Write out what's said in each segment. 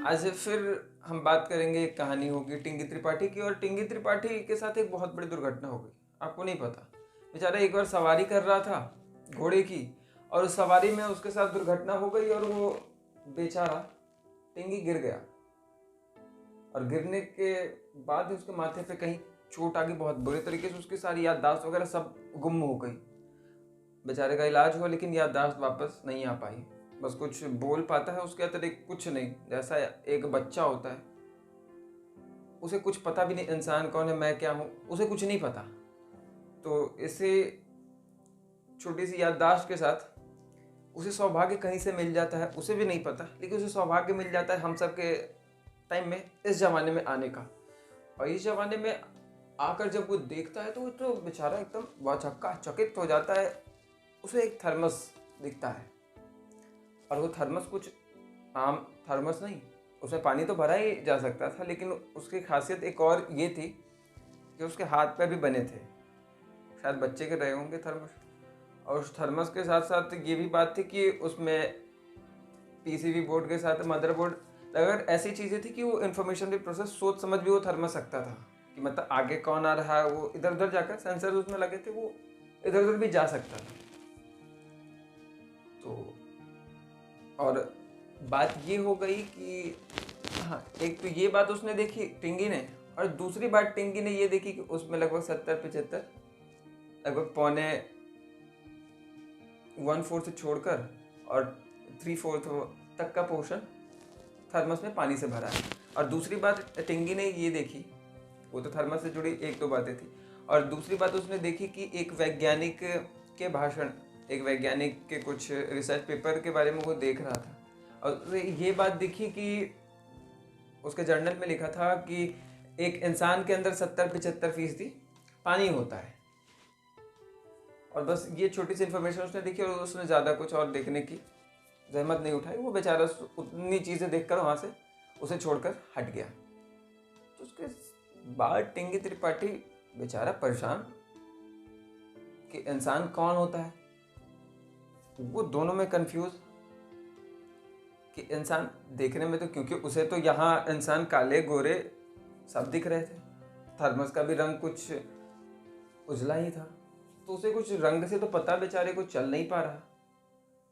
आज फिर हम बात करेंगे, एक कहानी होगी टिंगी त्रिपाठी की। और टिंगी त्रिपाठी के साथ एक बहुत बड़ी दुर्घटना हो गई। आपको नहीं पता, बेचारा एक बार सवारी कर रहा था घोड़े की, और उस सवारी में उसके साथ दुर्घटना हो गई और वो बेचारा टिंगी गिर गया। और गिरने के बाद ही उसके माथे पे कहीं चोट आ गई बहुत बुरे तरीके से। उसकी सारी याददाश्त वगैरह सब गुम हो गई। बेचारे का इलाज हुआ लेकिन याददाश्त वापस नहीं आ पाई। बस कुछ बोल पाता है, उसके अतिरिक्त कुछ नहीं। जैसा एक बच्चा होता है, उसे कुछ पता भी नहीं इंसान कौन है, मैं क्या हूँ, उसे कुछ नहीं पता। तो इसे छोटी सी याददाश्त के साथ उसे सौभाग्य कहीं से मिल जाता है, उसे भी नहीं पता, लेकिन उसे सौभाग्य मिल जाता है हम सब के टाइम में, इस जमाने में आने का। और इस जमाने में आकर जब वो देखता है तो वो तो बेचारा एकदम वाचक्का चकित हो जाता है। उसे एक थर्मस दिखता है, और वो थर्मस कुछ आम थर्मस नहीं, उसमें पानी तो भरा ही जा सकता था, लेकिन उसकी खासियत एक और ये थी कि उसके हाथ पे भी बने थे, शायद बच्चे के रहे होंगे थर्मस। और उस थर्मस के साथ साथ ये भी बात थी कि उसमें पीसीबी बोर्ड के साथ मदरबोर्ड, अगर ऐसी चीज़ें थी कि वो इन्फॉर्मेशन भी प्रोसेस सोच समझ भी वो थर्मस सकता था कि मतलब आगे कौन आ रहा है। वो इधर उधर जाकर सेंसर उसमें लगे थे, वो इधर उधर भी जा सकता था। तो और बात ये हो गई कि हाँ, एक तो ये बात उसने देखी टिंगी ने, और दूसरी बात टिंगी ने ये देखी कि उसमें लगभग 70-75, लगभग पौने 1/4 से छोड़कर और 3/4 तक का पोर्शन थर्मस में पानी से भरा है। और दूसरी बात टिंगी ने ये देखी, वो तो थर्मस से जुड़ी एक दो बातें थी, और दूसरी बात उसने देखी कि एक वैज्ञानिक के भाषण, एक वैज्ञानिक के कुछ रिसर्च पेपर के बारे में वो देख रहा था। और ये बात दिखी कि उसके जर्नल में लिखा था कि एक इंसान के अंदर 70-75% पानी होता है। और बस ये छोटी सी इन्फॉर्मेशन उसने देखी, और उसने ज़्यादा कुछ और देखने की जहमत नहीं उठाई। वो बेचारा उतनी चीज़ें देखकर वहाँ से उसे छोड़कर हट गया। तो उसके बाद टिंगी त्रिपाठी बेचारा परेशान कि इंसान कौन होता है। वो दोनों में कंफ्यूज कि इंसान देखने में तो, क्योंकि उसे तो यहाँ इंसान काले गोरे सब दिख रहे थे, थर्मस का भी रंग कुछ उजला ही था, तो उसे कुछ रंग से तो पता बेचारे को चल नहीं पा रहा।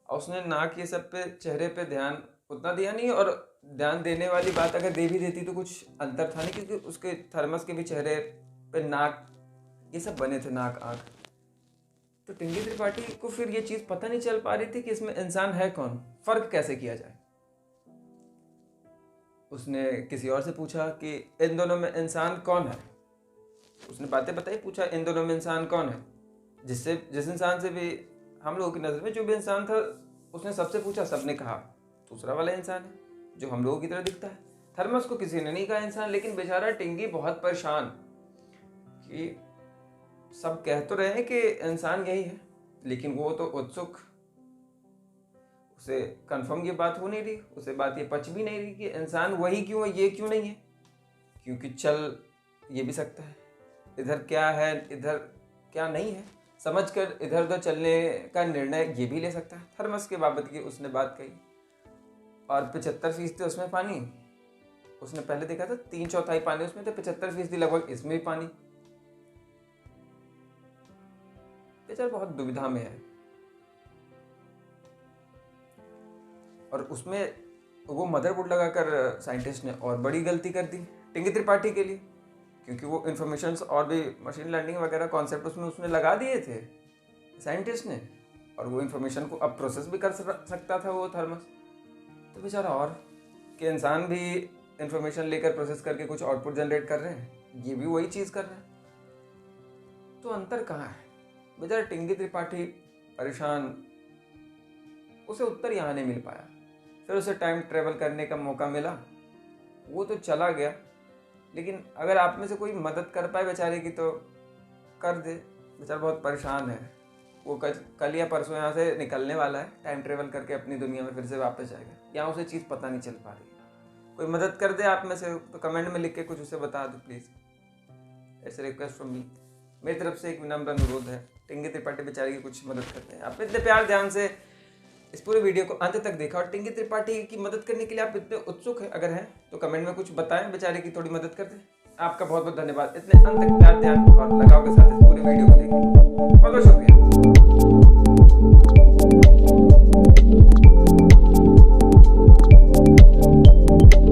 और उसने नाक ये सब पे, चेहरे पे ध्यान उतना दिया नहीं, और ध्यान देने वाली बात अगर दे भी देती तो कुछ अंतर था नहीं, क्योंकि उसके थर्मस के भी चेहरे पे नाक ये सब बने थे, नाक आँख। तो टिंगी त्रिपाठी को फिर ये चीज़ पता नहीं चल पा रही थी कि इसमें इंसान है कौन, फर्क कैसे किया जाए। उसने किसी और से पूछा कि इन दोनों में इंसान कौन है। उसने बातें बताई, पूछा इन दोनों में इंसान कौन है। जिस इंसान से भी हम लोगों की नज़र में जो भी इंसान था, उसने सबसे पूछा, सबने कहा दूसरा वाला इंसान है जो हम लोगों की तरह दिखता है। थर्मस को किसी ने नहीं कहा इंसान। लेकिन बेचारा टिंगी बहुत परेशान कि सब कह तो रहे हैं कि इंसान यही है, लेकिन वो तो उत्सुक, उसे कंफर्म ये बात हो नहीं रही, उसे बात ये पच भी नहीं रही कि इंसान वही क्यों है, ये क्यों नहीं है। क्योंकि चल ये भी सकता है, इधर क्या है इधर क्या नहीं है, समझ कर इधर उधर चलने का निर्णय ये भी ले सकता है। थर्मस के बाबत की उसने बात कही। और 75% उसमें पानी, उसने पहले देखा था 3/4 पानी उसमें, तो 75% लगभग इसमें भी पानी। बेचारा बहुत दुविधा में है। और उसमें वो मदरबोर्ड लगाकर साइंटिस्ट ने और बड़ी गलती कर दी टिंगी त्रिपाठी के लिए, क्योंकि वो इन्फॉर्मेशंस और भी मशीन लर्निंग वगैरह कॉन्सेप्ट उसमें उसने लगा दिए थे साइंटिस्ट ने, और वो इन्फॉर्मेशन को अब प्रोसेस भी कर सकता था वो थर्मस। तो बेचारा, और कि इंसान भी इन्फॉर्मेशन लेकर प्रोसेस करके कुछ आउटपुट जनरेट कर रहे हैं, ये भी वही चीज़ कर रहे हैं। तो अंतर कहाँ है। बेचारा टिंगी त्रिपाठी परेशान, उसे उत्तर यहाँ नहीं मिल पाया। फिर उसे टाइम ट्रेवल करने का मौका मिला, वो तो चला गया। लेकिन अगर आप में से कोई मदद कर पाए बेचारे की तो कर दे। बेचारा बहुत परेशान है। वो कल या परसों यहाँ से निकलने वाला है, टाइम ट्रेवल करके अपनी दुनिया में फिर से वापस जाएगा। यहाँ उसे चीज़ पता नहीं चल पा रही है। कोई मदद कर दे आप में से तो कमेंट में लिख के कुछ उसे बता दो please. It's request from me, मेरी तरफ से एक विनम्र अनुरोध है। टिंगी त्रिपाठी बेचारे की कुछ मदद करते हैं। आप इतने प्यार ध्यान से इस पूरे वीडियो को अंत तक देखा और टिंकी त्रिपाठी की मदद करने के लिए आप इतने उत्सुक हैं अगर हैं तो कमेंट में कुछ बताएं, बेचारे की थोड़ी मदद कर दें। आपका बहुत बहुत धन्यवाद इतने अंत तक प्यार, ध्यान और लगाव के साथ इस पूरे वीडियो को देखने के लिए। बहुत बहुत शुक्रिया।